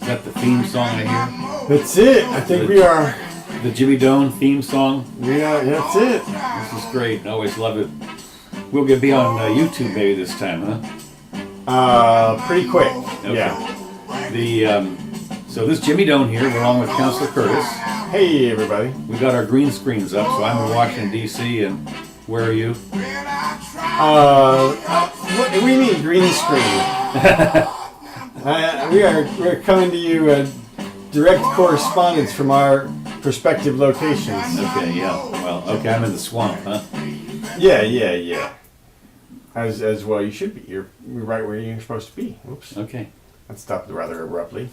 that the theme song I hear? That's it. I think we are. The Jimmy Doane theme song? Yeah, that's it. This is great. I always love it. We'll be on YouTube maybe this time, huh? Pretty quick. Okay. Yeah. So this is Jimmy Doane here, along with Councilor Curtis. Hey, everybody. We got our green screens up, so I'm in Washington, D.C., and where are you? What do you mean green screen? We're coming to you direct correspondence from our prospective locations. Okay, yeah. Well, okay, I'm in the swamp, huh? Yeah. As well, you should be. You're right where you're supposed to be. Oops. Okay. That stopped rather abruptly.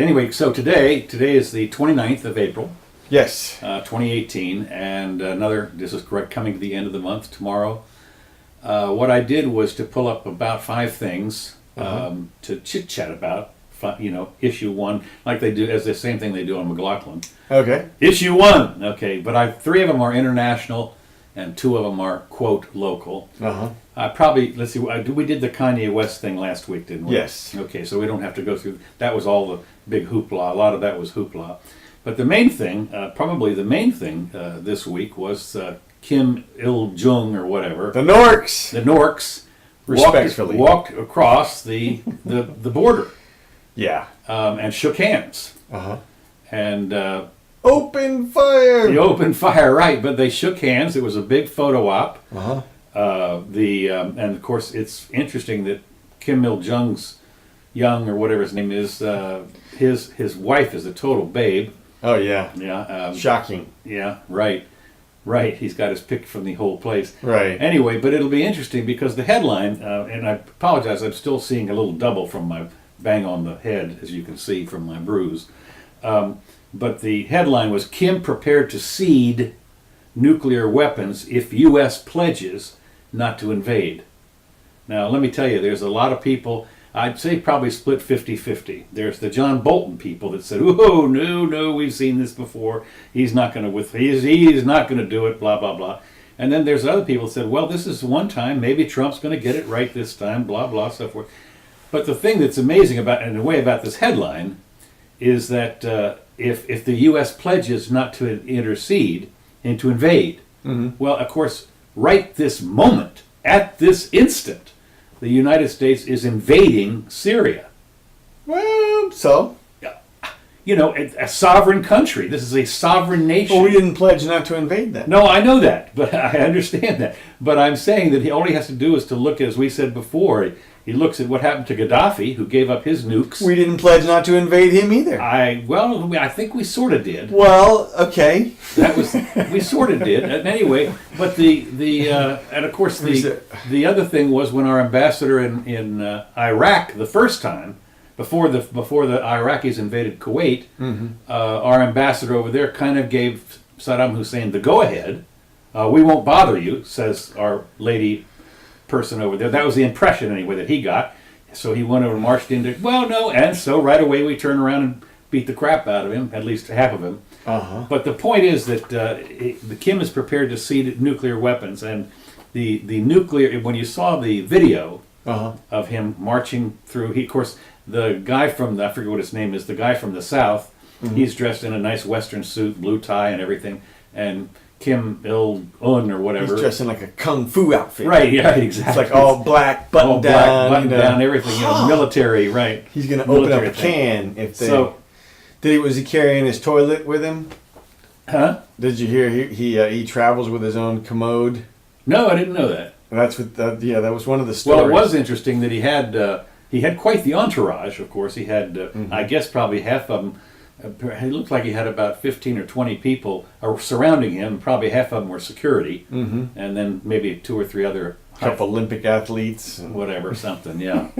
Anyway, so today is the 29th of April. Yes. 2018, and this is correct, coming to the end of the month tomorrow. What I did was to pull up about 5 things to chit-chat about, issue 1, like they do, as the same thing they do on McLaughlin. Okay. Issue 1, okay, but 3 of them are international, and 2 of them are, quote, local. Let's see, we did the Kanye West thing last week, didn't we? Yes. Okay, so we don't have to go through, that was all the big hoopla, a lot of that was hoopla. But the main thing, probably the main thing this week was Kim Il-jung or whatever. The Norks. The Norks. Respectfully. Walked across the border. Yeah. And shook hands. And open fire. The open fire, right? But they shook hands. It was a big photo op. And of course, it's interesting that Kim Il-jung's or whatever his name is, his wife is a total babe. Oh yeah. Yeah. Shocking. Yeah. Right. He's got his pick from the whole place. Right. Anyway, but it'll be interesting because the headline, and I apologize, I'm still seeing a little double from my bang on the head, as you can see from my bruise. But the headline was, Kim prepared to cede nuclear weapons if U.S. pledges not to invade. Now, let me tell you, there's a lot of people, I'd say probably split 50-50. There's the John Bolton people that said, "Oh, no, we've seen this before. He's not going to do it, blah, blah, blah." And then there's other people that said, "Well, this is one time. Maybe Trump's going to get it right this time, blah, blah, so forth." But the thing that's amazing about this headline is that if the U.S. pledges not to intercede and to invade, well, of course, right this moment, at this instant, the United States is invading Syria. Well, so? A sovereign country. This is a sovereign nation. Well, we didn't pledge not to invade that. No, I know that, but I understand that. But I'm saying that all he has to do is to look, as we said before, he looks at what happened to Gaddafi, who gave up his nukes. We didn't pledge not to invade him either. I think we sort of did. Well, okay. We sort of did. Anyway, but and of course the other thing was when our ambassador in Iraq the first time, before the Iraqis invaded Kuwait, our ambassador over there kind of gave Saddam Hussein the go-ahead. We won't bother you, says our lady person over there. That was the impression anyway that he got. So he went over and marched into, and so right away we turned around and beat the crap out of him, at least half of him. But the point is that the Kim is prepared to cede nuclear weapons, and the nuclear, when you saw the video of him marching through, of course, the guy from, I forget what his name is, the guy from the South, he's dressed in a nice Western suit, blue tie and everything, and Kim Il-jung or whatever. He's dressed in like a kung fu outfit. Right, yeah, exactly. It's like all black, button down, everything, military, right. He's going to open up a can if they... Was he carrying his toilet with him? Huh? Did you hear he travels with his own commode? No, I didn't know that. That's what. That was one of the stories. Well, it was interesting that he had quite the entourage. Of course, he had. I guess probably half of them. He looked like he had about 15 or 20 people surrounding him. Probably half of them were security, and then maybe 2 or 3 other. Couple Olympic athletes, whatever, something. Yeah.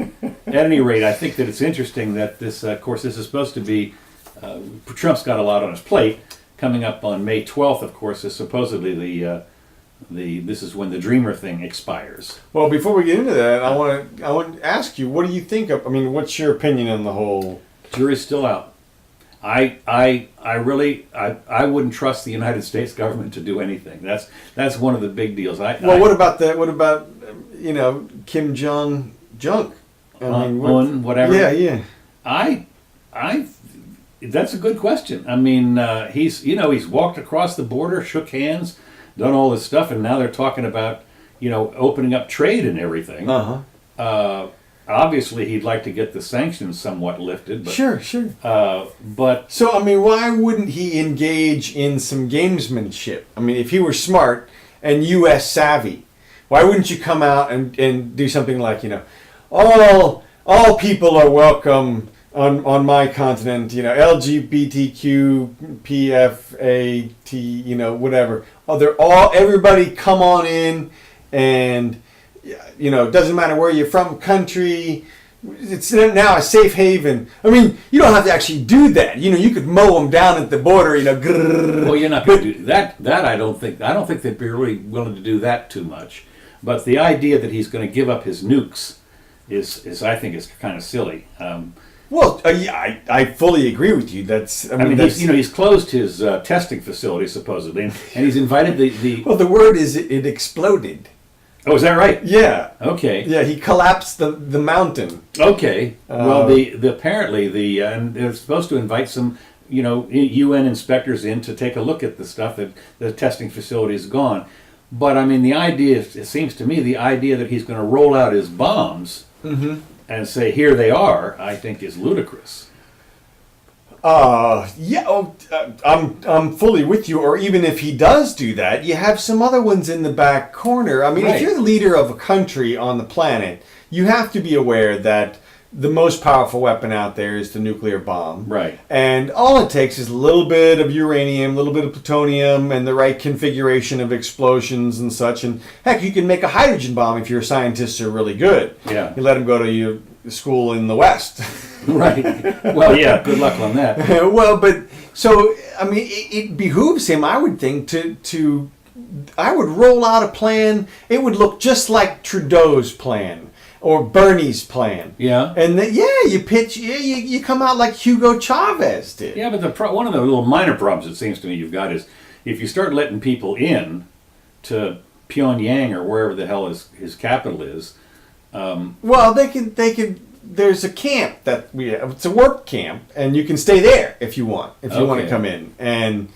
At any rate, I think that it's interesting that this. Of course, this is supposed to be. Trump's got a lot on his plate. Coming up on May 12th, of course, is supposedly this is when the Dreamer thing expires. Well, before we get into that, I want to ask you, what do you think of? I mean, what's your opinion on the whole? Jury's still out. I really wouldn't trust the United States government to do anything. That's one of the big deals. What about Kim Jong junk? Whatever. Yeah. That's a good question. I mean, he's walked across the border, shook hands, done all this stuff, and now they're talking about, opening up trade and everything. Obviously, he'd like to get the sanctions somewhat lifted. But, Sure. But So, I mean, why wouldn't he engage in some gamesmanship? I mean, if he were smart and U.S. savvy, why wouldn't you come out and do something like, all people are welcome on my continent, LGBTQ, PFAT, whatever. Everybody come on in, and it doesn't matter where you're from, country. It's now a safe haven. I mean, you don't have to actually do that. You could mow them down at the border. Well, you're not going to do that. That I don't think they'd be really willing to do that too much. But the idea that he's going to give up his nukes is I think is kind of silly. I fully agree with you. He's closed his testing facility supposedly, and he's invited the. Well, the word is it exploded. Oh, is that right? Yeah. Okay. Yeah, he collapsed the mountain. Okay. Well, apparently and they're supposed to invite some UN inspectors in to take a look at the stuff that the testing facility is gone. But I mean, it seems to me the idea that he's going to roll out his bombs and say, here they are, I think is ludicrous. I'm fully with you. Or even if he does do that, you have some other ones in the back corner. I mean, Right. If you're the leader of a country on the planet, you have to be aware that the most powerful weapon out there is the nuclear bomb. Right. And all it takes is a little bit of uranium, a little bit of plutonium, and the right configuration of explosions and such. And heck, you can make a hydrogen bomb if your scientists are really good. Yeah. You let them go to your school in the West. Right. Well, yeah. Good luck on that. It behooves him, I would think, I would roll out a plan. It would look just like Trudeau's plan or Bernie's plan. Yeah. And you come out like Hugo Chavez did. Yeah, but one of the little minor problems it seems to me you've got is if you start letting people in to Pyongyang or wherever the hell his capital is. Well, they can. There's a camp it's a work camp, and you can stay there if you want. If you want to come in, and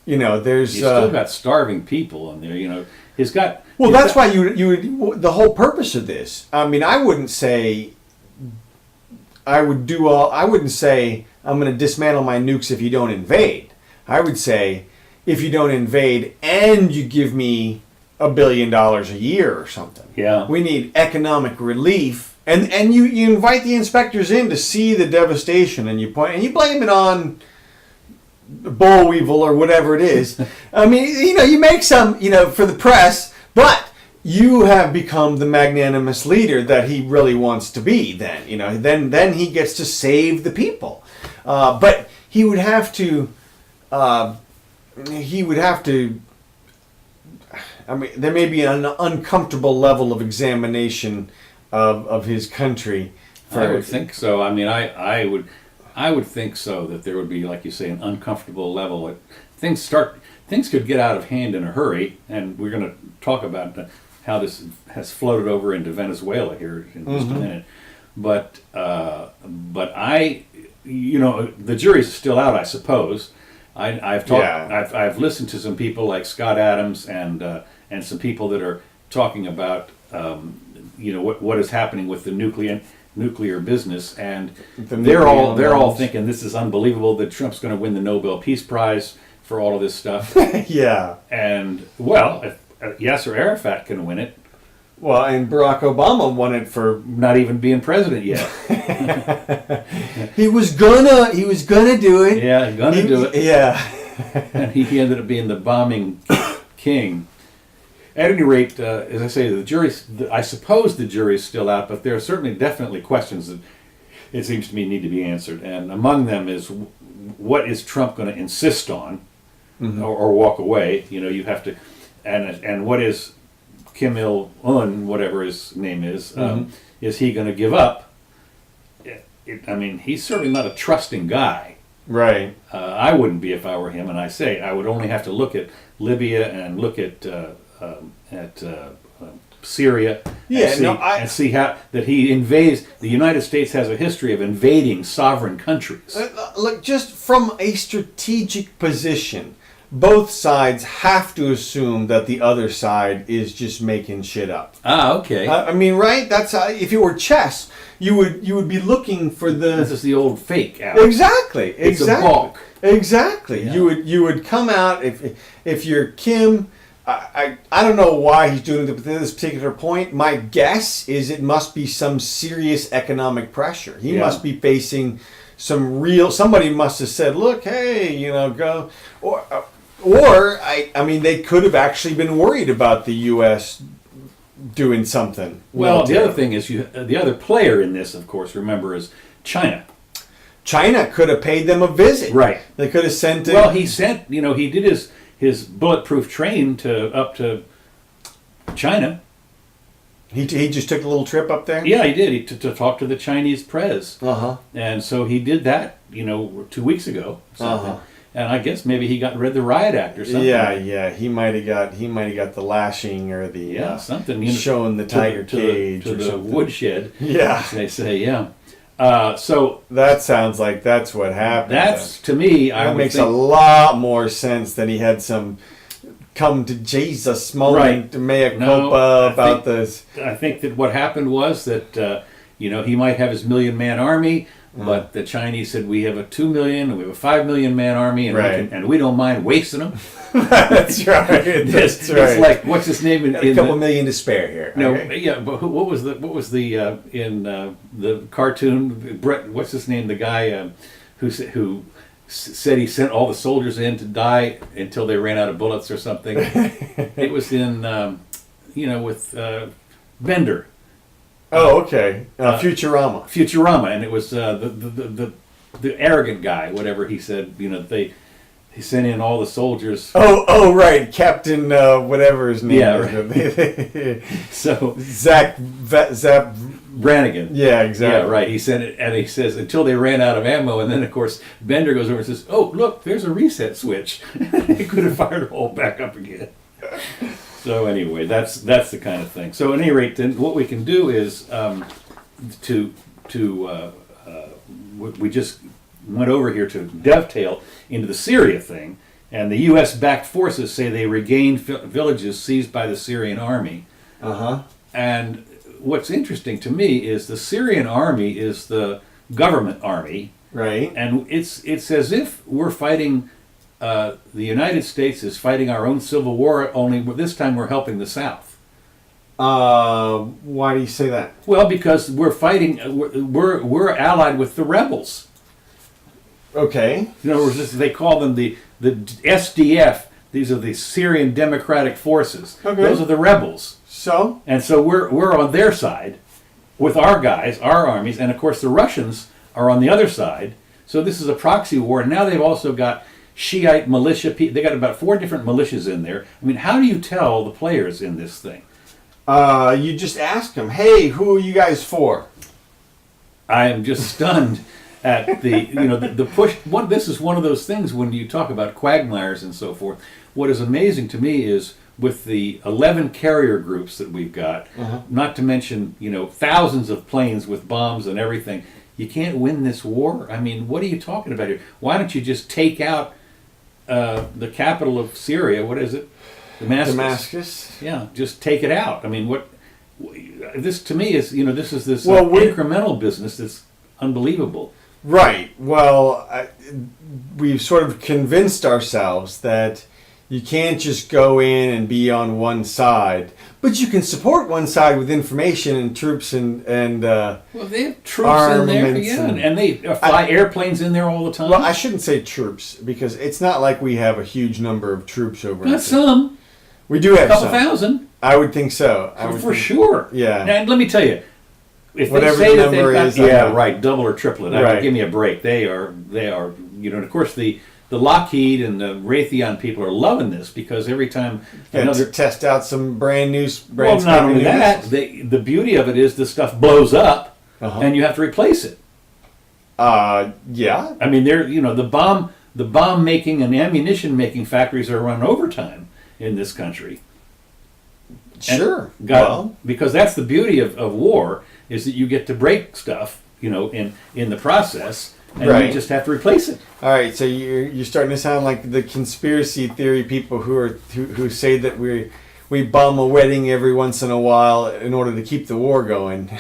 there's. He's still got starving people in there. He's got. Well, that's why you the whole purpose of this. I mean, I wouldn't say. I wouldn't say I'm going to dismantle my nukes if you don't invade. I would say if you don't invade and you give me $1 billion a year or something. Yeah. We need economic relief. And you invite the inspectors in to see the devastation, and you blame it on boll weevil or whatever it is. I mean, you make some, for the press, but you have become the magnanimous leader that he really wants to be. Then he gets to save the people, but he would have to. I mean, there may be an uncomfortable level of examination of his country. I would think so. I mean, I would think so, that there would be, like you say, an uncomfortable level. Things could get out of hand in a hurry, and we're going to talk about how this has floated over into Venezuela here in just a minute. But the jury's still out, I suppose. I've listened to some people like Scott Adams and some people that are talking about what is happening with the nuclear business, and they're all thinking this is unbelievable that Trump's going to win the Nobel Peace Prize for all of this stuff. Yeah. And if Yasser Arafat can win it. Well, and Barack Obama won it for not even being president yet. He was gonna do it. Yeah, do it. Yeah. And he ended up being the bombing king. At any rate, as I say, I suppose the jury's still out, but there are definitely questions that it seems to me need to be answered. And among them is, what is Trump going to insist on or walk away? You have to, and what is Kim Il-un, whatever his name is he going to give up? I mean, he's certainly not a trusting guy. Right. I wouldn't be if I were him, and I would only have to look at Libya and look at Syria Yeah, and see how that he invades. The United States has a history of invading sovereign countries. Look, just from a strategic position, both sides have to assume that the other side is just making shit up. Ah, okay. I mean, right? That's how, if it were chess, you would be looking for the This is the old fake out. exactly. It's a balk. Exactly. Yeah. You would come out if you're Kim. I don't know why he's doing it at this particular point. My guess is it must be some serious economic pressure. He must be facing some real. Somebody must have said, "Look, hey, go." Or I mean, they could have actually been worried about the U.S. doing something. Well, the other thing is the other player in this, of course, remember, is China. China could have paid them a visit. Right. They could have sent it. Well, he sent. He did his bulletproof train up to China. He just took a little trip up there. Yeah, he did. To talk to the Chinese press. Uh-huh. And so he did that. 2 weeks ago. Something. Uh-huh. And I guess maybe he read the Riot Act or something. Yeah. He might have got the lashing or the something. Showing the tiger cage to or the something. woodshed. Yeah. As they say, yeah. So that sounds like that's what happened. that's to me. That makes a lot more sense than he had some come to Jesus moment to mea culpa about this. I think that what happened was that he might have his 1 million man army, but the Chinese said we have a 2 million and we have a 5 million man army, and we don't mind wasting them. That's right. That's right. It's like what's his name in a couple million to spare here. No, okay. yeah, but what was the in the cartoon? Brett, what's his name? The guy who said he sent all the soldiers in to die until they ran out of bullets or something. It was in with Bender. Oh, okay. Futurama. Futurama, and it was the arrogant guy, whatever he said. He sent in all the soldiers. Oh, right, Captain whatever his name is. Right. So Zap Brannigan. Yeah, exactly. Yeah, right. He sent it, and he says until they ran out of ammo, and then of course Bender goes over and says, "Oh, look, there's a reset switch." He could have fired it all back up again. So anyway, that's the kind of thing. So at any rate, then what we can do is we just went over here to dovetail into the Syria thing, and the U.S.-backed forces say they regained villages seized by the Syrian army. And what's interesting to me is the Syrian army is the government army, right? And it's as if we're fighting. The United States is fighting our own civil war. Only this time we're helping the South. Why do you say that? Well, because we're fighting. We're allied with the rebels. Okay. In other words, they call them the SDF. These are the Syrian Democratic Forces. Okay. Those are the rebels. So we're on their side with our guys, our armies, and of course the Russians are on the other side. So this is a proxy war. And now they've also got Shiite militia. They got about 4 different militias in there. I mean, how do you tell the players in this thing? You just ask them, "Hey, who are you guys for?" I am just stunned at the push. This is one of those things when you talk about quagmires and so forth. What is amazing to me is with the 11 carrier groups that we've got, not to mention thousands of planes with bombs and everything. You can't win this war. I mean, what are you talking about here? Why don't you just take out the capital of Syria? What is it? Damascus. Yeah, just take it out. I mean, this to me is this is this incremental business that's unbelievable. Right. Well, we've sort of convinced ourselves that you can't just go in and be on one side, but you can support one side with information and troops and well, they have troops in there, and they fly airplanes in there all the time. Well, I shouldn't say troops because it's not like we have a huge number of troops over. Not some. We do have a couple some. thousand. I would think so. For sure. Yeah. And let me tell you, if whatever they say the that number they've got, is, right, double or triple it. Right. Give me a break. They are. And of course the Lockheed and the Raytheon people are loving this because every time to test out some brand new. Well, not only that, the beauty of it is the stuff blows up, and you have to replace it. Yeah. I mean, the bomb making and ammunition making factories are run overtime in this country. Sure. Because that's the beauty of war, is that you get to break stuff, in the process, and you just have to replace it. All right, so you're starting to sound like the conspiracy theory people who say that we bomb a wedding every once in a while in order to keep the war going.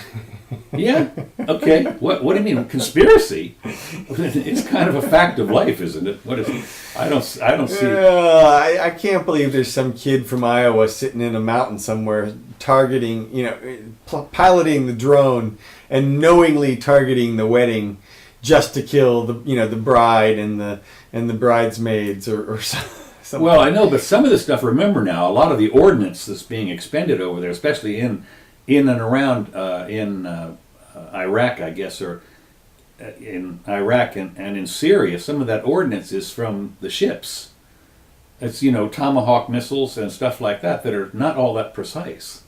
Yeah. Okay. What do you mean conspiracy? It's kind of a fact of life, isn't it? What is it? I don't see. I can't believe there's some kid from Iowa sitting in a mountain somewhere targeting, piloting the drone and knowingly targeting the wedding just to kill the bride and the bridesmaids or something. Well, I know, but some of the stuff. Remember now, a lot of the ordnance that's being expended over there, especially in and around in Iraq, I guess, or in Iraq and in Syria, some of that ordnance is from the ships. It's Tomahawk missiles and stuff like that are not all that precise.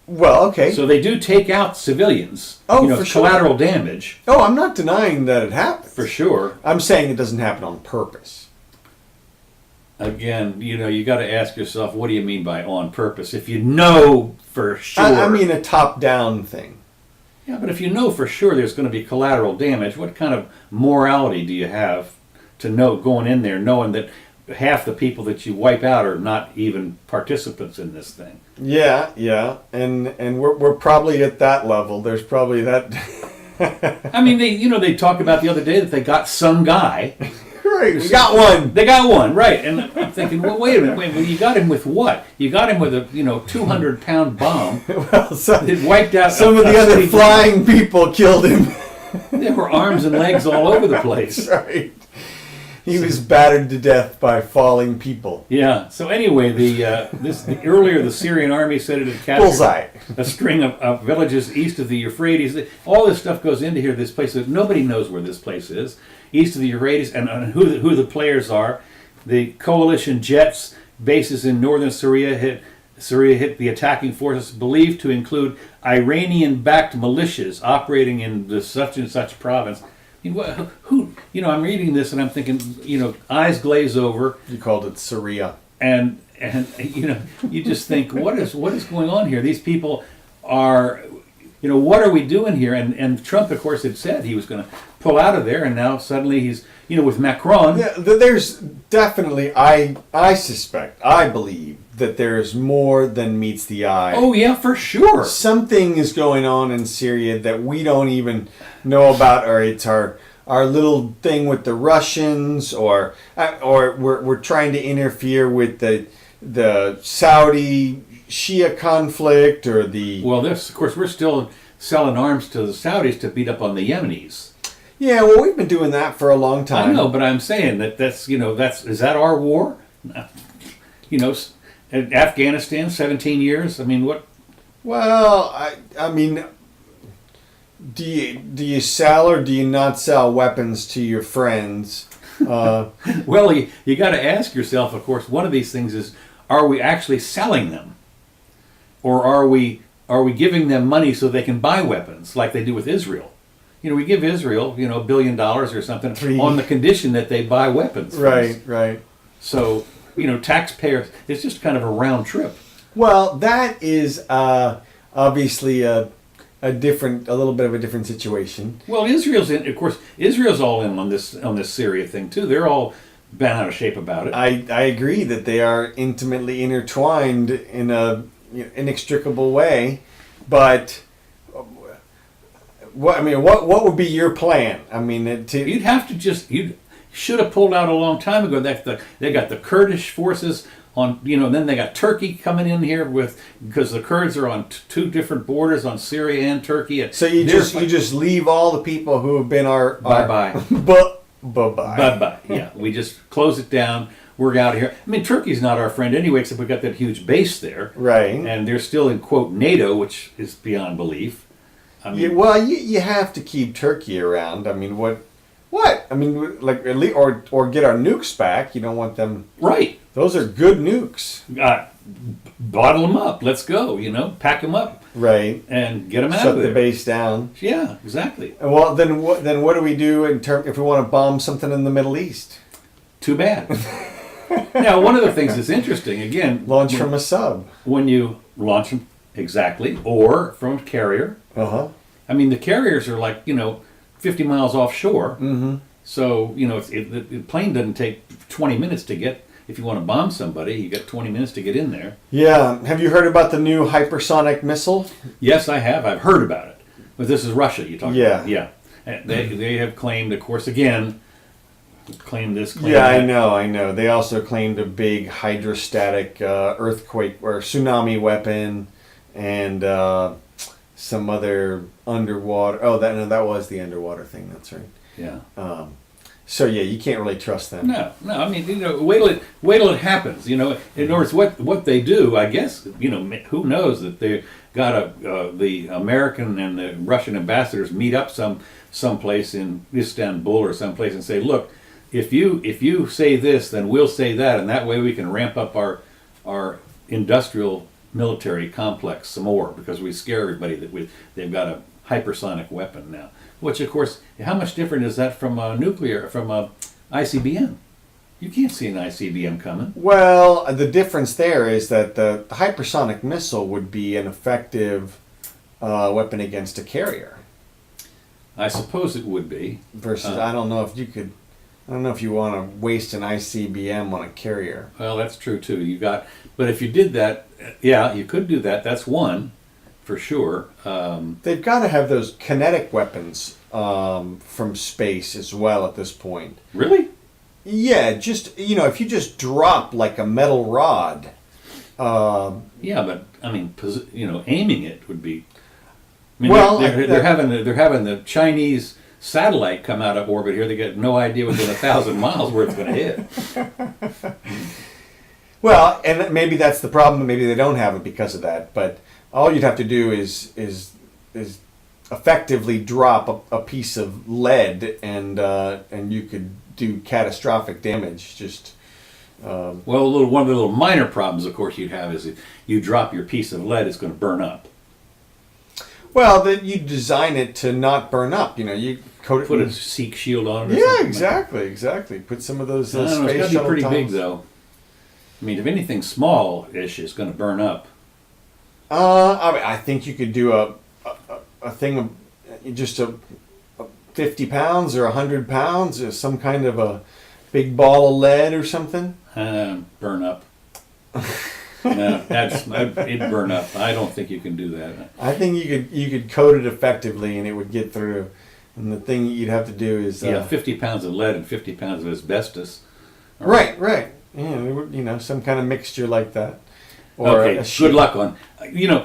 Well, okay. So they do take out civilians. For sure. Collateral damage. Oh, I'm not denying that it happens. For sure. I'm saying it doesn't happen on purpose. Again, you got to ask yourself, what do you mean by on purpose? If you know for sure. I mean a top-down thing. Yeah, but if you know for sure there's going to be collateral damage, what kind of morality do you have to know going in there knowing that half the people that you wipe out are not even participants in this thing? Yeah, and we're probably at that level. There's probably that. I mean, they talked about the other day that they got some guy. Right, we got one. They got one, right? And I'm thinking, well, wait a minute, you got him with what? You got him with a 200-pound bomb. Well, it wiped out some of the other flying people killed him. There were arms and legs all over the place. That's right. He was battered to death by falling people. Yeah. So anyway, earlier the Syrian army said it had captured a string of villages east of the Euphrates. All this stuff goes into here. This place, nobody knows where this place is, east of the Euphrates, and who the players are. The coalition jets bases in northern Syria hit the attacking forces, believed to include Iranian-backed militias operating in the such and such province. I mean, who? I'm reading this and I'm thinking, eyes glaze over. You called it Syria. And you just think, what is going on here? These people are, what are we doing here? And Trump, of course, had said he was going to pull out of there, and now suddenly he's, with Macron. Yeah, there's definitely, I suspect, I believe that there's more than meets the eye. Oh yeah, for sure. Something is going on in Syria that we don't even know about, or it's our little thing with the Russians, or we're trying to interfere with the Saudi Shia conflict, or the. Well, of course, we're still selling arms to the Saudis to beat up on the Yemenis. Yeah, well, we've been doing that for a long time. I know, but I'm saying that's is that our war? Afghanistan, 17 years. I mean, what? Well, I mean, do you sell or do you not sell weapons to your friends? Well, you got to ask yourself. Of course, one of these things is: are we actually selling them, or are we giving them money so they can buy weapons, like they do with Israel? We give Israel, $1 billion or something on the condition that they buy weapons. Right. So, taxpayers, it's just kind of a round trip. Well, that is obviously a little bit of a different situation. Well, Israel's all in on this Syria thing too. They're all bent out of shape about it. I agree that they are intimately intertwined in a inextricable way, but. What would be your plan? I mean, you should have pulled out a long time ago. They got the Kurdish forces on, then they got Turkey coming in here because the Kurds are on two different borders on Syria and Turkey. So you just leave all the people who have been our bye bye. Yeah, we just close it down. We're out of here. I mean, Turkey's not our friend anyway, except we've got that huge base there, right? And they're still in quote NATO, which is beyond belief. I mean, you have to keep Turkey around. I mean, what? I mean, like at least, or get our nukes back. You don't want them. Right. Those are good nukes. Bottle them up. Let's go. Pack them up. Right. And get them out Shut of there. the base down. Yeah, exactly. Well, then what do we do if we want to bomb something in the Middle East? Too bad. Now, one of the things that's interesting, again, Launch from a sub. when you launch them, exactly, or from a carrier. Uh-huh. I mean, the carriers are like, 50 miles offshore. Mm-hmm. So, the plane doesn't take 20 minutes to get, if you want to bomb somebody, you got 20 minutes to get in there. Yeah. Have you heard about the new hypersonic missile? Yes, I have. I've heard about it. But this is Russia you're talking Yeah. about. Yeah. And they have claimed, of course, again, claim this, claim Yeah, that. I know. They also claimed a big hydrostatic earthquake or tsunami weapon, and some other underwater. Oh, that was the underwater thing. That's right. Yeah. So yeah, you can't really trust them. No. I mean, wait till it happens. In other words, what they do, I guess, who knows that they got the American and the Russian ambassadors meet up someplace in Istanbul or someplace and say, look, if you say this, then we'll say that, and that way we can ramp up our industrial military complex some more, because we scare everybody that they've got a hypersonic weapon now. Which, of course, how much different is that from a ICBM? You can't see an ICBM coming. Well, the difference there is that the hypersonic missile would be an effective weapon against a carrier. I suppose it would be. Versus, I don't know if you want to waste an ICBM on a carrier. Well, that's true too. But if you did that, yeah, you could do that. That's one, for sure. They've got to have those kinetic weapons from space as well at this point. Really? Yeah, just if you just drop like a metal rod. Yeah, but I mean, aiming it would be. I mean, Well, they're having the Chinese satellite come out of orbit here. They get no idea within 1,000 miles where it's going to hit. Well, and maybe that's the problem. Maybe they don't have it because of that. But all you'd have to do is effectively drop a piece of lead, and you could do catastrophic damage. Just Well, one of the little minor problems, of course, you'd have is if you drop your piece of lead, it's going to burn up. well, that you design it to not burn up. You coat it. Put a Seek shield on it. Or Yeah, something exactly. Put some of those I don't know, space it's got to shuttle be pretty big, tiles. though. I mean, if anything small-ish is going to burn up. I think you could do a thing of just a 50 pounds or 100 pounds, or some kind of a big ball of lead or something. Burn up. No, it'd burn up. I don't think you can do that. I think you could coat it effectively and it would get through. And the thing you'd have to do is 50 pounds of lead and 50 pounds of asbestos. Right. Yeah, some kind of mixture like that. Or Okay, good luck on.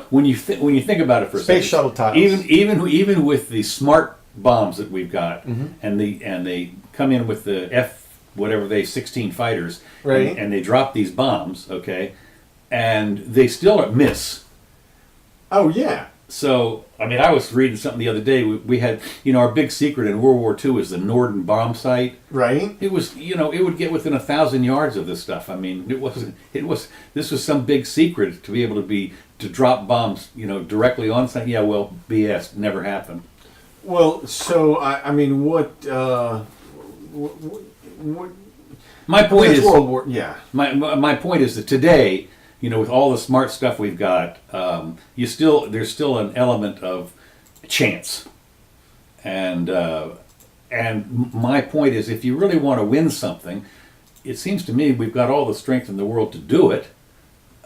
When you think about it for a second, Space shuttle tiles. even with the smart bombs that we've got, Mm-hmm. and they come in with the F-16 fighters, Right. and they drop these bombs, okay, and they still miss. Oh yeah. So, I mean, I was reading something the other day. We had, our big secret in World War II is the Norden bomb site. Right. It was, it would get within 1,000 yards of this stuff. I mean, this was some big secret to be able to drop bombs, directly on site. Yeah, well, BS, never happened. Well, so I mean, what My point is, World War? Yeah. my point is that today, with all the smart stuff we've got, there's still an element of chance, and my point is, if you really want to win something, it seems to me we've got all the strength in the world to do it,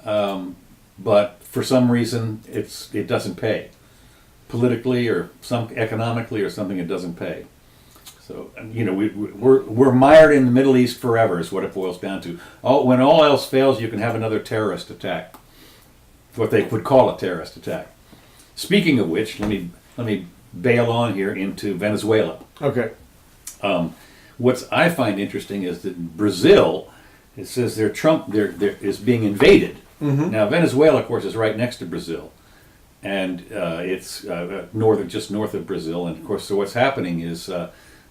but for some reason it doesn't pay, politically or economically or something. It doesn't pay. So we're mired in the Middle East forever is what it boils down to. When all else fails, you can have another terrorist attack. What they would call a terrorist attack. Speaking of which, let me bail on here into Venezuela. Okay. What I find interesting is that Brazil, it says there is being invaded. Mm-hmm. Now Venezuela, of course, is right next to Brazil, and it's just north of Brazil. And of course, so what's happening is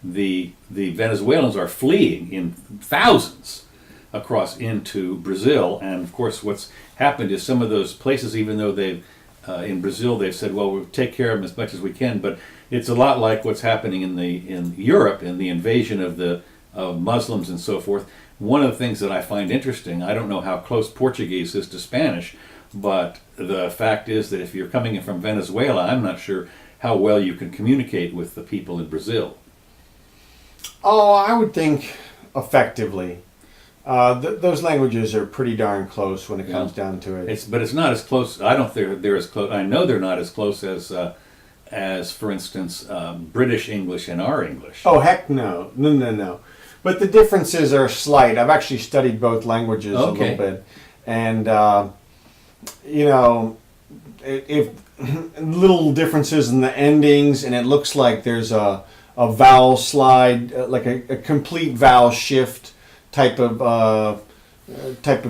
the Venezuelans are fleeing in thousands across into Brazil, and of course, what's happened is some of those places, even though they've in Brazil, they've said, well, we'll take care of them as much as we can, but it's a lot like what's happening in Europe in the invasion of the of Muslims and so forth. One of the things that I find interesting, I don't know how close Portuguese is to Spanish, but the fact is that if you're coming in from Venezuela, I'm not sure how well you can communicate with the people in Brazil. Oh, I would think effectively. Those languages are pretty darn close when it comes down to it. But it's not as close. I don't think they're as close. I know they're not as close as for instance, British English and our English. Oh, heck no. No. But the differences are slight. I've actually studied both languages a little bit. And, if little differences in the endings, and it looks like there's a vowel slide, like a complete vowel shift type of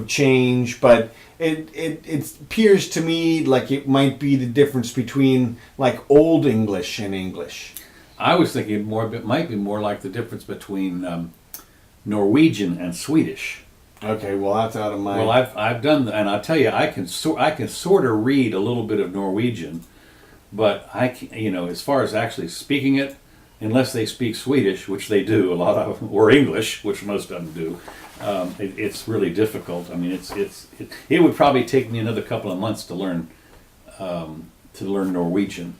change, but it appears to me like it might be the difference between like Old English and English. I was thinking it might be more like the difference between Norwegian and Swedish. Okay, well that's out of my. Well, I've done, and I'll tell you, I can sort of read a little bit of Norwegian, but as far as actually speaking it, unless they speak Swedish, which they do, a lot of them, or English, which most of them do, it's really difficult. I mean, it would probably take me another couple of months to learn Norwegian.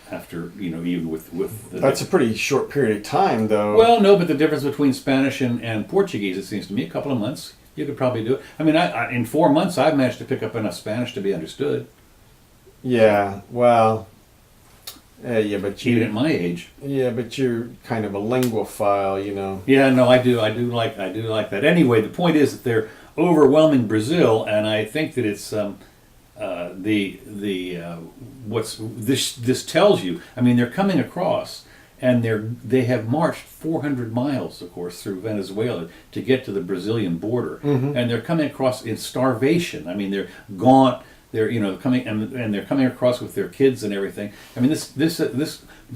After even with that's a pretty short period of time, though. Well, no, but the difference between Spanish and Portuguese, it seems to me, a couple of months, you could probably do it. I mean, in 4 months, I've managed to pick up enough Spanish to be understood. Yeah, well. Yeah, but even at my age. Yeah, but you're kind of a linguophile, Yeah, no, I do like that. Anyway, the point is that they're overwhelming Brazil, and I think that it's what's this tells you. I mean, they're coming across, and they have marched 400 miles, of course, through Venezuela to get to the Brazilian border, and they're coming across in starvation. I mean, they're gaunt. They're coming and they're coming across with their kids and everything. I mean, this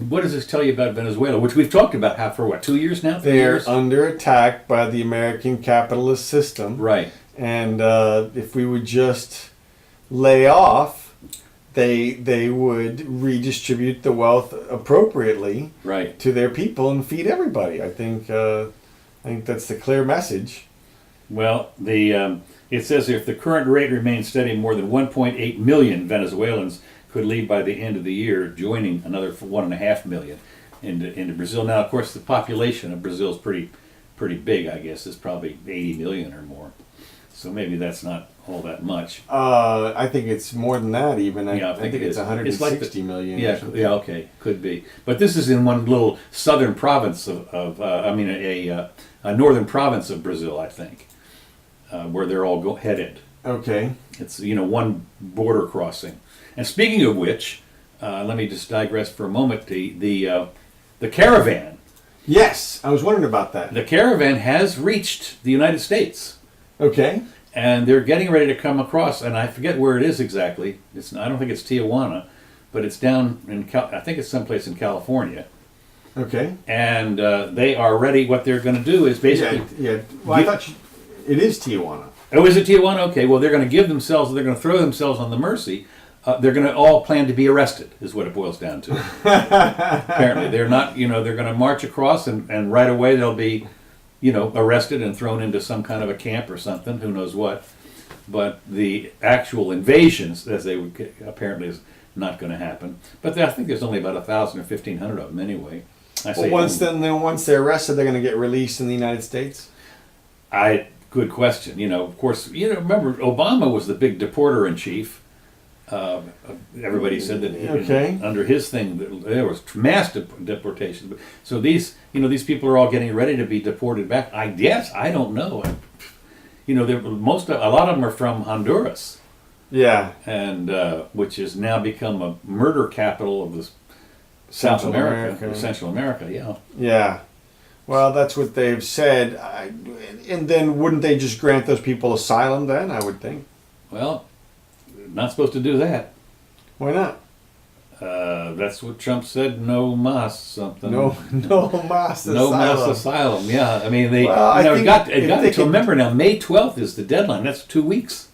what does this tell you about Venezuela, which we've talked about for 2 years now? They're under attack by the American capitalist system, right? And if we would just lay off, they would redistribute the wealth appropriately, right, to their people and feed everybody. I think that's the clear message. Well, it says if the current rate remains steady, more than 1.8 million Venezuelans could leave by the end of the year, joining another 1.5 million into Brazil. Now, of course, the population of Brazil is pretty big. I guess it's probably 80 million or more. So maybe that's not all that much. I think it's more than that even. I think it's 160 million. Yeah, okay, could be. But this is in one little southern province a northern province of Brazil, I think, where they're all headed. Okay. It's one border crossing. And speaking of which, let me just digress for a moment. The caravan. Yes, I was wondering about that. The caravan has reached the United States. Okay. And they're getting ready to come across, and I forget where it is exactly. I don't think it's Tijuana, but it's down in I think it's someplace in California. Okay. And they are ready. What they're going to do is basically. Yeah. Well, I thought it is Tijuana. Oh, is it Tijuana? Okay. Well, they're going to they're going to throw themselves on the mercy. They're going to all plan to be arrested, is what it boils down to. Apparently, they're not. They're going to march across, and right away they'll be, arrested and thrown into some kind of a camp or something. Who knows what? But the actual invasions, as they would apparently, is not going to happen. But I think there's only about 1,000 or 1,500 of them anyway. Once they're arrested, they're going to get released in the United States. Good question. Of course, remember Obama was the big deporter in chief. Everybody said that under his thing there was mass deportation. So these people are all getting ready to be deported back. I guess I don't know. A lot of them are from Honduras. Yeah, and which has now become a murder capital of the Central America. Yeah. Yeah. Well, that's what they've said. And then wouldn't they just grant those people asylum then, I would think? Well, not supposed to do that. Why not? That's what Trump said, no mas something. No mas asylum. No mass asylum, yeah. I mean, they got to remember now, May 12th is the deadline. That's 2 weeks.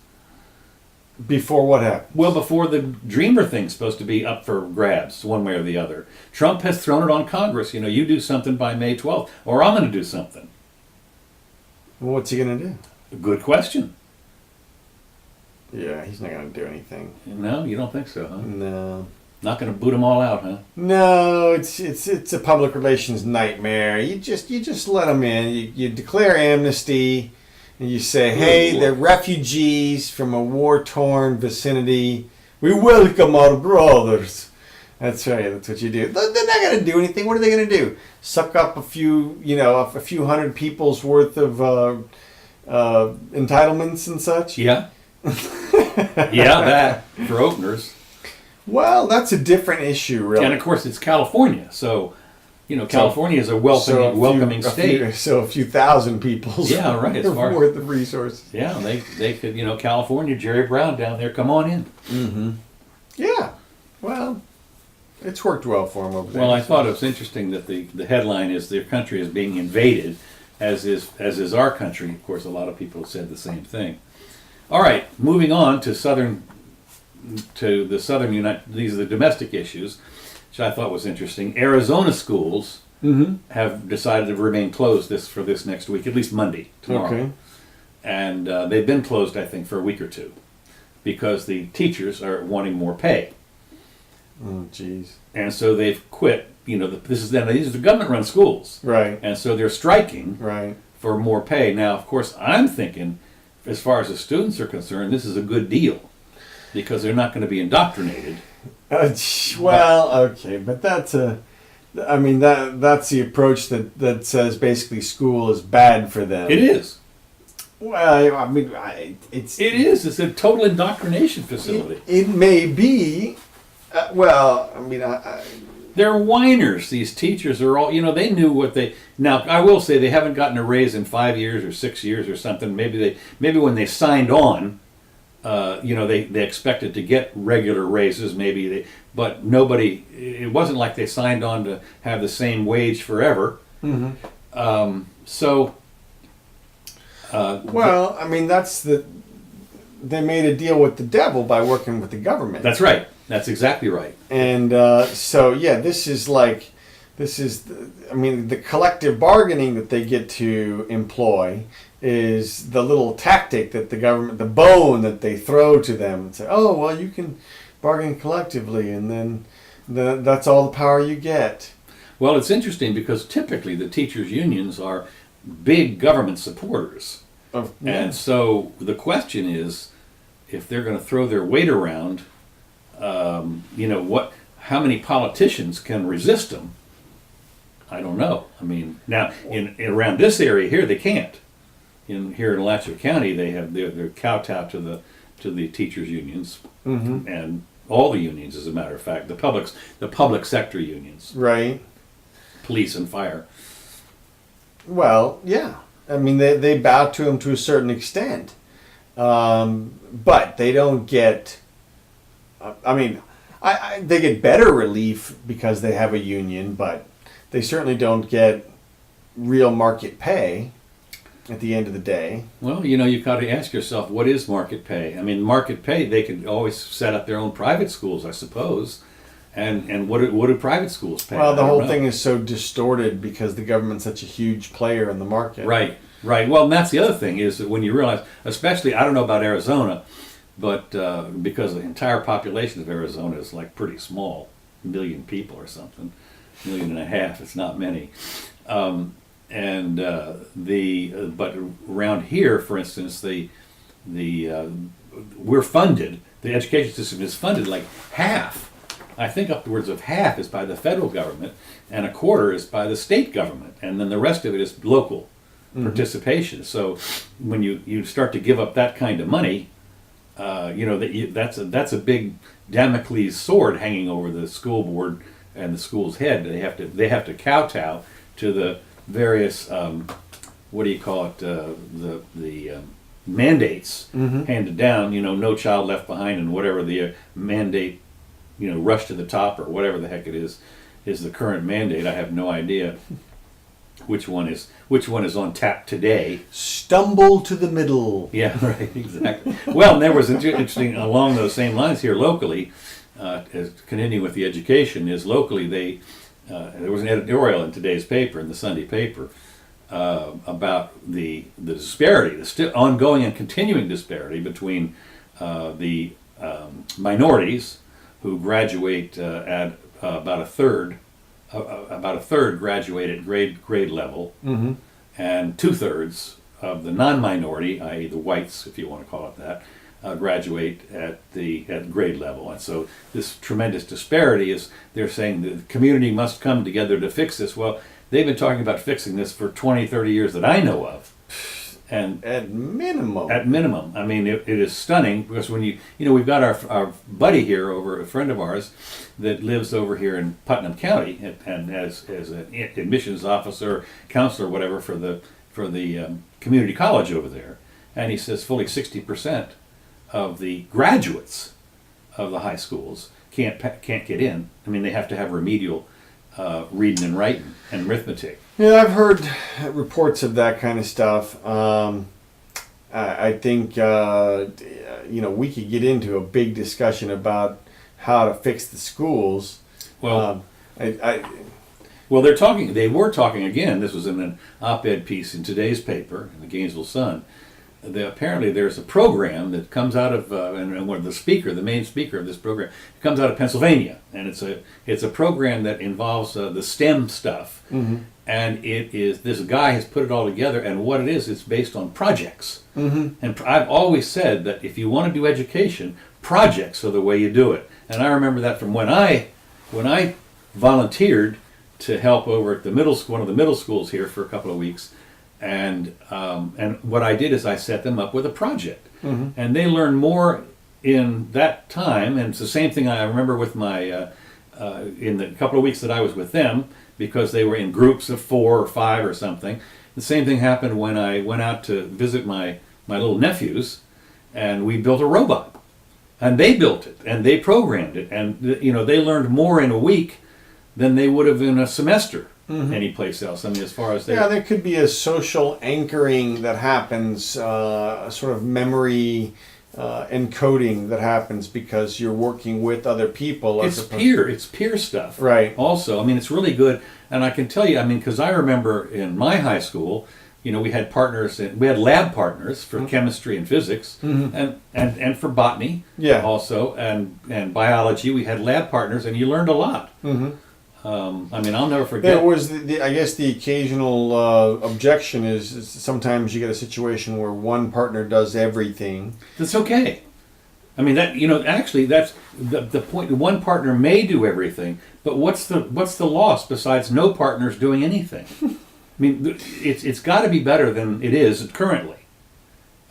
Before what happened? Well, before the Dreamer thing's supposed to be up for grabs, one way or the other. Trump has thrown it on Congress. You do something by May 12th, or I'm going to do something. Well, what's he going to do? Good question. Yeah, he's not going to do anything. No, you don't think so, huh? No. Not going to boot them all out, huh? No, it's a public relations nightmare. You just let them in. You declare amnesty, and you say, "Hey, they're refugees from a war-torn vicinity. We welcome our brothers." That's right. That's what you do. They're not going to do anything. What are they going to do? Suck up a few hundred people's worth of entitlements and such? Yeah. Yeah, that for openers. Well, that's a different issue, really. And of course, it's California, so California is a welcoming state. A few thousand people's yeah, right. As far worth of resources. Yeah, they could California, Jerry Brown down there, come on in. Mm-hmm. Yeah. Well, it's worked well for him over there. Well, I thought it was interesting that the headline is their country is being invaded, as is our country. Of course, a lot of people have said the same thing. All right, moving on to the southern United. These are the domestic issues, which I thought was interesting. Arizona schools have decided to remain closed for this next week, at least Monday, tomorrow. Okay. And they've been closed, I think, for a week or two, because the teachers are wanting more pay. Oh, jeez. And so they've quit. These are the government-run schools, Right. and so they're striking Right. for more pay. Now, of course, I'm thinking, as far as the students are concerned, this is a good deal, because they're not going to be indoctrinated. Well, okay, but that's the approach that says basically school is bad for them. It is. Well, It is. It's a total indoctrination facility. It may be. They're whiners. These teachers are all, they knew what they. Now, I will say they haven't gotten a raise in 5 years or 6 years or something. Maybe when they signed on, they expected to get regular raises. But nobody. It wasn't like they signed on to have the same wage forever. Mm-hmm. They made a deal with the devil by working with the government. That's right. That's exactly right. And this is the collective bargaining that they get to employ is the little tactic that the government, the bone that they throw to them and say, oh, well, you can bargain collectively, and then that's all the power you get. Well, it's interesting because typically the teachers' unions are big government supporters. And so the question is, if they're going to throw their weight around, how many politicians can resist them? I don't know. Now around this area here, they can't. Here in Alachua County, they're kowtow to the teachers' unions, and all the unions, as a matter of fact, the public sector unions, right? Police and fire. Well, yeah. They bow to them to a certain extent, but they don't get. They get better relief because they have a union, but they certainly don't get real market pay at the end of the day. Well, you've got to ask yourself, what is market pay? Market pay, they could always set up their own private schools, I suppose. And what do private schools pay? Well, the whole thing is so distorted because the government's such a huge player in the market. Right. Well, and that's the other thing is that when you realize, especially, I don't know about Arizona, but because the entire population of Arizona is like pretty small, 1 million people or something, 1.5 million, it's not many. But around here, for instance, we're funded. The education system is funded like half. I think upwards of half is by the federal government, and a quarter is by the state government, and then the rest of it is local participation. So when you start to give up that kind of money, that's a big Damocles sword hanging over the school board and the school's head. They have to kowtow to the various the mandates handed down. No child left behind, and whatever the mandate, rush to the top or whatever the heck it is the current mandate. I have no idea. which one is on tap today. Stumble to the middle. Yeah, right, exactly. Well, and there was interesting along those same lines here locally, as continuing with the education, is locally there was an editorial in today's paper, in the Sunday paper, about the disparity, the ongoing and continuing disparity between the minorities who graduate at about a third graduate at grade level, Mm-hmm. and 2/3 of the non-minority, i.e., the whites, if you want to call it that, graduate at grade level. And so this tremendous disparity is, they're saying the community must come together to fix this. Well, they've been talking about fixing this for 20, 30 years that I know of. And At minimum. at minimum, I mean, it is stunning, because when we've got our buddy here, a friend of ours, that lives over here in Putnam County, and as an admissions officer, counselor, whatever, for the community college over there, and he says fully 60% of the graduates of the high schools can't get in. I mean, they have to have remedial reading and writing and arithmetic. Yeah, I've heard reports of that kind of stuff. I think we could get into a big discussion about how to fix the schools. Well, I well, they were talking again. This was in an op-ed piece in today's paper, in the Gainesville Sun. Apparently, there's a program that comes out of, and where the main speaker of this program, comes out of Pennsylvania, and it's a program that involves the STEM stuff, mm-hmm. and this guy has put it all together, and what it is, it's based on projects. Mm-hmm. And I've always said that if you want to do education, projects are the way you do it. And I remember that from when I volunteered to help over at one of the middle schools here for a couple of weeks. And what I did is I set them up with a project, Mm-hmm. and they learned more in that time. And it's the same thing I remember with my in the couple of weeks that I was with them, because they were in groups of 4 or 5 or something. The same thing happened when I went out to visit my little nephews, and we built a robot, and they built it and they programmed it, and they learned more in a week than they would have in a semester. Mm-hmm. Anyplace else. I mean, as far as there could be a social anchoring that happens, a sort of memory encoding that happens because you're working with other people. It's peer stuff. Right. Also, I mean, it's really good, and I can tell you, I mean, because I remember in my high school, we had partners, we had lab partners for Mm-hmm. chemistry and physics, Mm-hmm. and for botany, Yeah. also, and biology. We had lab partners, and you learned a lot. Mm-hmm. I mean, I'll never forget. There was, I guess, the occasional objection is sometimes you get a situation where one partner does everything. That's okay. I mean, that actually, that's the point. One partner may do everything, but what's the loss besides no partners doing anything? I mean, it's got to be better than it is currently.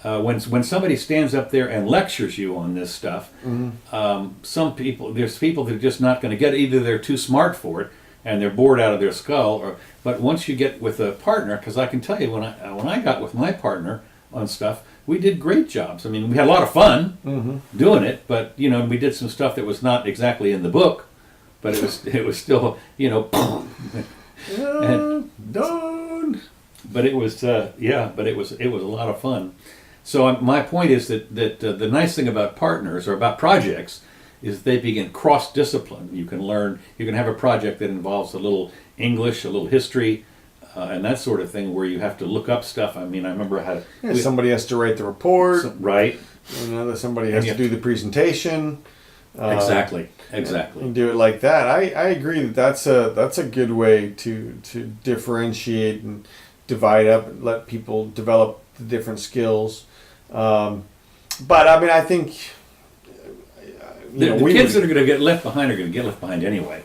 When somebody stands up there and lectures you on this stuff, Mm-hmm. there's people that are just not going to get it. Either they're too smart for it and they're bored out of their skull, but once you get with a partner, because I can tell you when I got with my partner on stuff, we did great jobs. I mean, we had a lot of fun Mm-hmm. doing it, but we did some stuff that was not exactly in the book, but it was still Done. But it was it was a lot of fun. So my point is that the nice thing about partners or about projects is they begin cross-discipline. You can have a project that involves a little English, a little history, and that sort of thing, where you have to look up stuff. I mean, I remember how somebody has to write the report. Right. Somebody has to do the presentation. Exactly. And do it like that. I agree that's a good way to differentiate and divide up and let people develop the different skills. But I mean, I think the kids that are going to get left behind are going to get left behind anyway.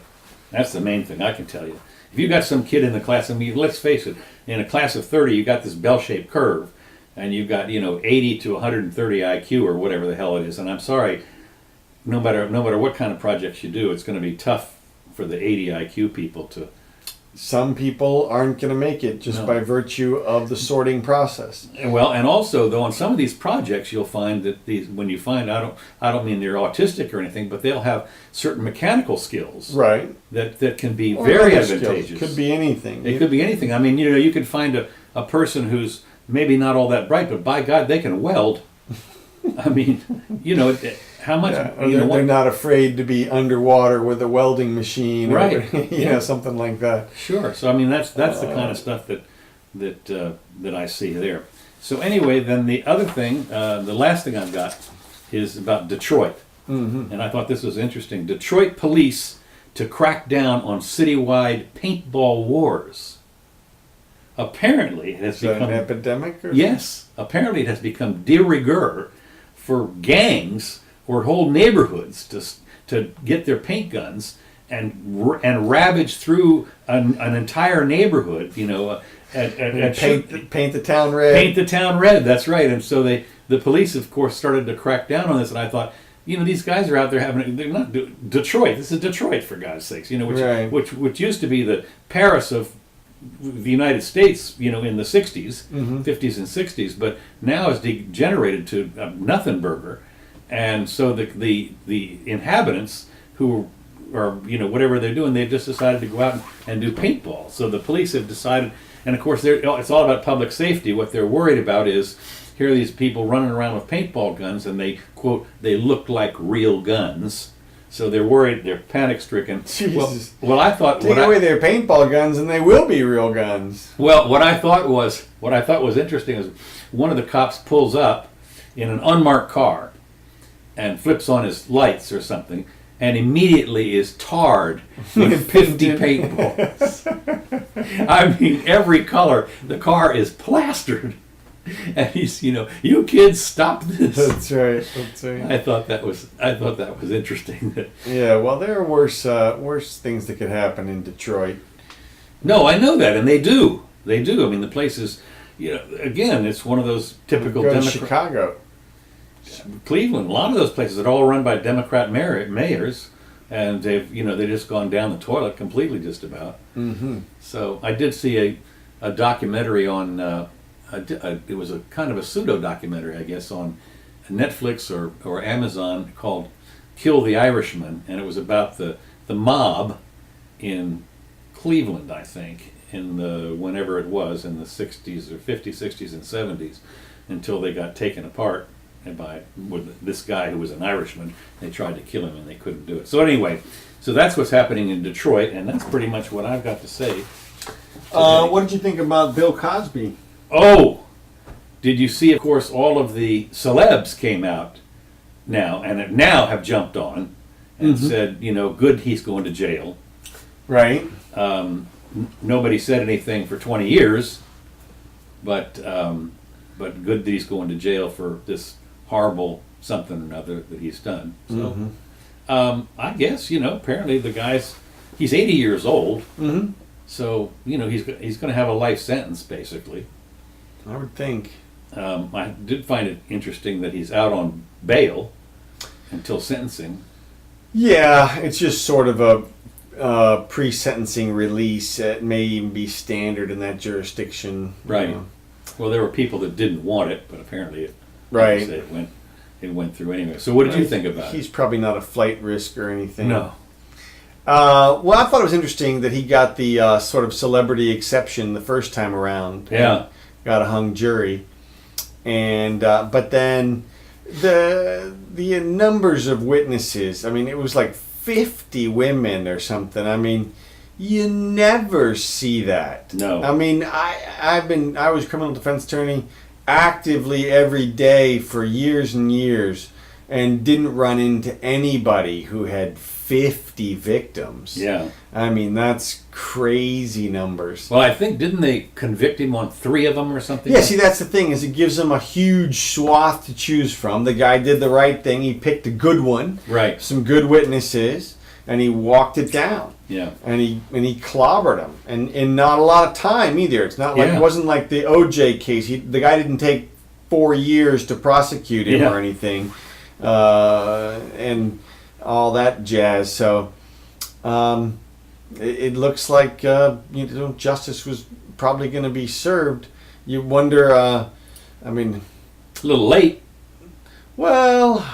That's the main thing I can tell you. If you got some kid in the class, I mean, let's face it, in a class of 30, you got this bell-shaped curve, and you've got 80 to 130 IQ or whatever the hell it is. And I'm sorry, no matter what kind of projects you do, it's going to be tough for the 80 IQ people some people aren't going to make it just by virtue of the sorting process. Well, and also though on some of these projects, you'll find that when you find I don't mean they're autistic or anything, but they'll have certain mechanical skills, Right. that can be Or very other skills. advantageous. Could be anything. It could be anything. I mean, you could find a person who's maybe not all that bright, but by God, they can weld. I mean, how much? Yeah, or they're not afraid to be underwater with a welding machine, right? Or, something like that. Sure. So I mean, that's the kind of stuff that I see there. So anyway, then the other thing, the last thing I've got is about Detroit, and I thought this was interesting. Detroit police to crack down on citywide paintball wars. Apparently, it has become an epidemic. Or yes. Apparently, it has become de rigueur for gangs or whole neighborhoods to get their paint guns and ravage through an entire neighborhood. And paint the town red. Paint the town red. That's right. And so the police, of course, started to crack down on this. And I thought, these guys are out there they're not Detroit. This is Detroit, for God's sakes. Which used to be the Paris of the United States, in the 60s, 50s and 60s, but now is degenerated to a nothing burger. And so the inhabitants who are, whatever they're doing, they've just decided to go out and do paintball. So the police have decided, and of course it's all about public safety. What they're worried about is, here are these people running around with paintball guns, and they, quote, they look like real guns. So they're worried, they're panic-stricken. Jesus. Well, I thought... Take away their paintball guns and they will be real guns. Well, what I thought was interesting is one of the cops pulls up in an unmarked car and flips on his lights or something, and immediately is tarred with 50 paintballs. I mean, every color. The car is plastered. And he's, you kids, stop this. That's right. I thought that was interesting. Yeah, well, there are worse things that could happen in Detroit. No, I know that, and they do. They do. I mean, the place is, again, it's one of those typical Democrat. Chicago, Cleveland, a lot of those places are all run by Democrat mayors, and they've just gone down the toilet completely, just about. Mm-hmm. So I did see a documentary on. It was a kind of a pseudo documentary, I guess, on Netflix or Amazon called "Kill the Irishman," and it was about the mob in Cleveland, I think, in whenever it was in the 60s or 50s, 60s, and 70s, until they got taken apart with this guy who was an Irishman. They tried to kill him and they couldn't do it. So anyway, that's what's happening in Detroit, and that's pretty much what I've got to say. What did you think about Bill Cosby? Oh, did you see, of course, all of the celebs came out now and now have jumped on and said, good, he's going to jail. Right. Nobody said anything for 20 years, but good that he's going to jail for this horrible something or another that he's done. So, I guess, apparently the he's 80 years old, so, he's going to have a life sentence, basically. I would think. I did find it interesting that he's out on bail until sentencing. Yeah, it's just sort of a pre-sentencing release. It may even be standard in that jurisdiction. Right. Well, there were people that didn't want it, but apparently it went through anyway. So what did you think about it? He's probably not a flight risk or anything. No. Well, I thought it was interesting that he got the sort of celebrity exception the first time around. Yeah. Got a hung jury, and but then the numbers of witnesses. I mean, it was like 50 women or something. I mean, you never see that. No. I mean, I was criminal defense attorney actively every day for years and years, and didn't run into anybody who had 50 victims. Yeah. I mean, that's crazy numbers. Well, I think, didn't they convict him on 3 of them or something? Yeah, see, that's the thing, is it gives him a huge swath to choose from. The guy did the right thing. He picked a good one. Right. Some good witnesses, and he walked it down. Yeah. And he clobbered him. And in not a lot of time either. It's not like, it wasn't like the OJ case. The guy didn't take 4 years to prosecute him or anything. And all that jazz. So, it looks like justice was probably going to be served. You wonder. I mean, A little late. well,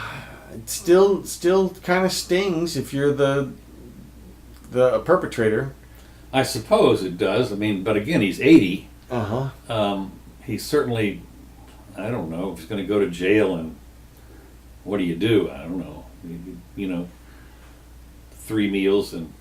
it still kind of stings if you're the perpetrator. I suppose it does. I mean, but again, he's 80. He's certainly, I don't know, if he's going to go to jail, and what do you do? I don't know. You know, 3 meals and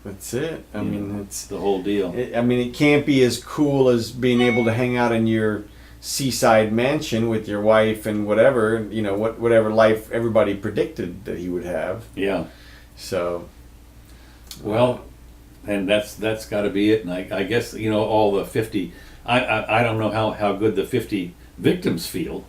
That's it. I mean, it's the whole deal. It can't be as cool as being able to hang out in your seaside mansion with your wife and whatever, whatever life everybody predicted that he would have. Yeah. So, well, and that's got to be it. And I guess all the 50. I don't know how good the 50 victims feel.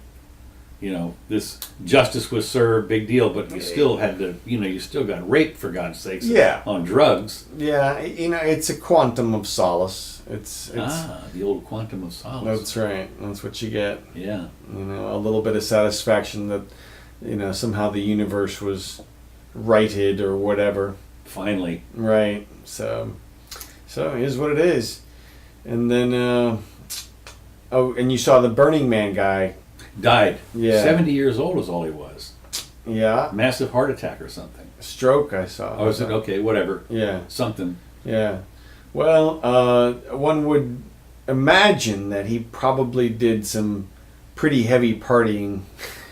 This justice was served, big deal, but you still had to, you still got raped, for God's sakes, yeah, on drugs. Yeah, it's a quantum of solace. It's the old quantum of solace. That's right. That's what you get. Yeah. A little bit of satisfaction that, somehow the universe was righted or whatever. Finally. Right. So here's what it is. And then, and you saw the Burning Man guy. Died. Yeah. 70 years old is all he was. Yeah. Massive heart attack or something. Stroke, I saw. Oh, is it? Okay, whatever. Yeah. Something. Yeah. Well, one would imagine that he probably did some pretty heavy partying.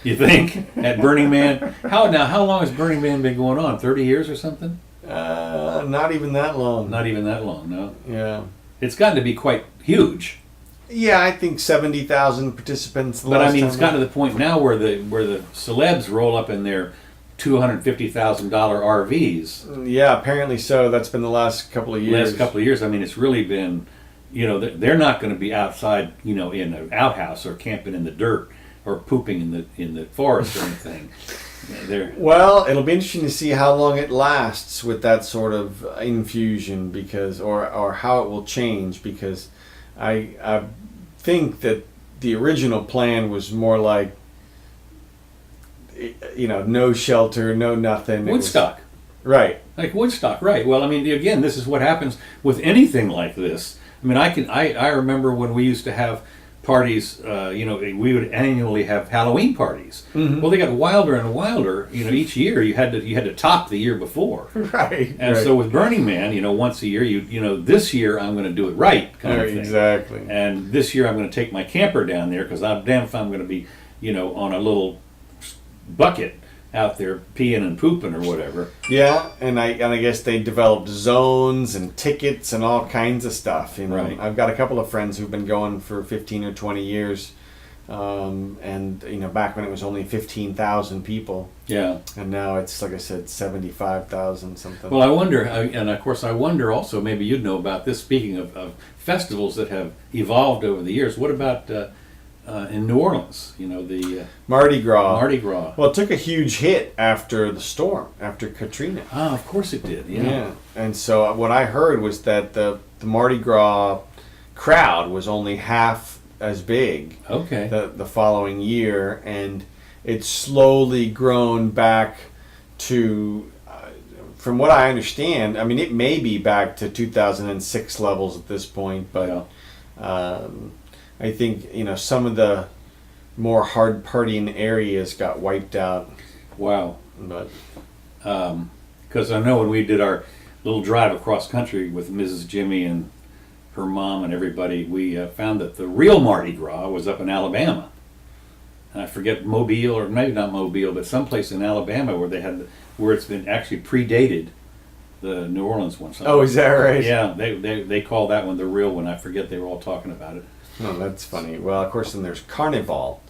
You think? At Burning Man? How long has Burning Man been going on? 30 years or something? Not even that long. Not even that long, no. Yeah. It's gotten to be quite huge. Yeah, I think 70,000 participants. But I mean, it's gotten to the point now where the celebs roll up in their $250,000 RVs. Yeah, apparently so. That's been the last couple of years. I mean, it's really been, they're not going to be outside, in an outhouse or camping in the dirt or pooping in the forest or anything. Well, it'll be interesting to see how long it lasts with that sort of infusion, because or how it will change, because I think that the original plan was more like, no shelter, no nothing. Woodstock. Right. Like Woodstock, right. Well, I mean, again, this is what happens with anything like this. I mean, I remember when we used to have parties, we would annually have Halloween parties. Mm-hmm. Well, they got wilder and wilder, each year you had to top the year before. Right. And so with Burning Man, once a year, this year I'm going to do it right, kind of thing. Exactly. And this year I'm going to take my camper down there, because I'm damn if I'm going to be, on a little bucket out there peeing and pooping or whatever. Yeah, and I guess they developed zones and tickets and all kinds of stuff. Right. I've got a couple of friends who've been going for 15 or 20 years, and back when it was only 15,000 people. Yeah. And now it's, like I said, 75,000 something. Well, I wonder, and of course I wonder also, maybe you'd know about this, speaking of festivals that have evolved over the years, what about in New Orleans, the Mardi Gras. Mardi Gras. Well, it took a huge hit after the storm, after Katrina. Ah, of course it did, yeah. And so what I heard was that the Mardi Gras crowd was only half as big the following year, and it's slowly grown back to, from what I understand, I mean, it may be back to 2006 levels at this point, but I think, some of the more hard partying areas got wiped out. Wow. But because I know when we did our little drive across country with Mrs. Jimmy and her mom and everybody, we found that the real Mardi Gras was up in Alabama. And I forget Mobile, or maybe not Mobile, but someplace in Alabama where it's been actually predated the New Orleans one. Oh, is that right? Yeah, they call that one the real one. I forget, they were all talking about it. Oh, that's funny. Well, of course, then there's Carnival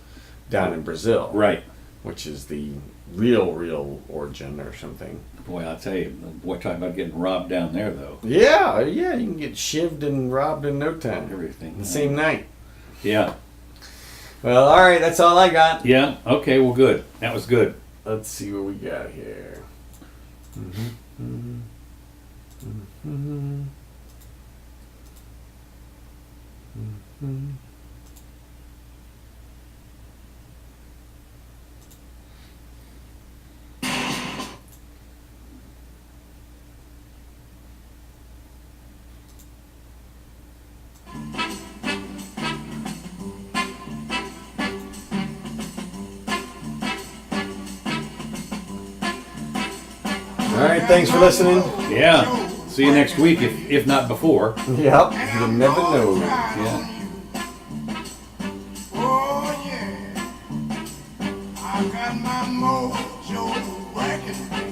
down in Brazil. Right. Which is the real origin or something. Boy, I'll tell you, boy, talking about getting robbed down there, though. Yeah, you can get shivved and robbed in no time. Everything. The same night. Yeah. Well, all right, that's all I got. Yeah, okay, well, good. That was good. Let's see what we got here. right, thanks for listening. Yeah. See you next week, if not before. Yep, you never know. Yeah. Oh yeah, I got my mojo working.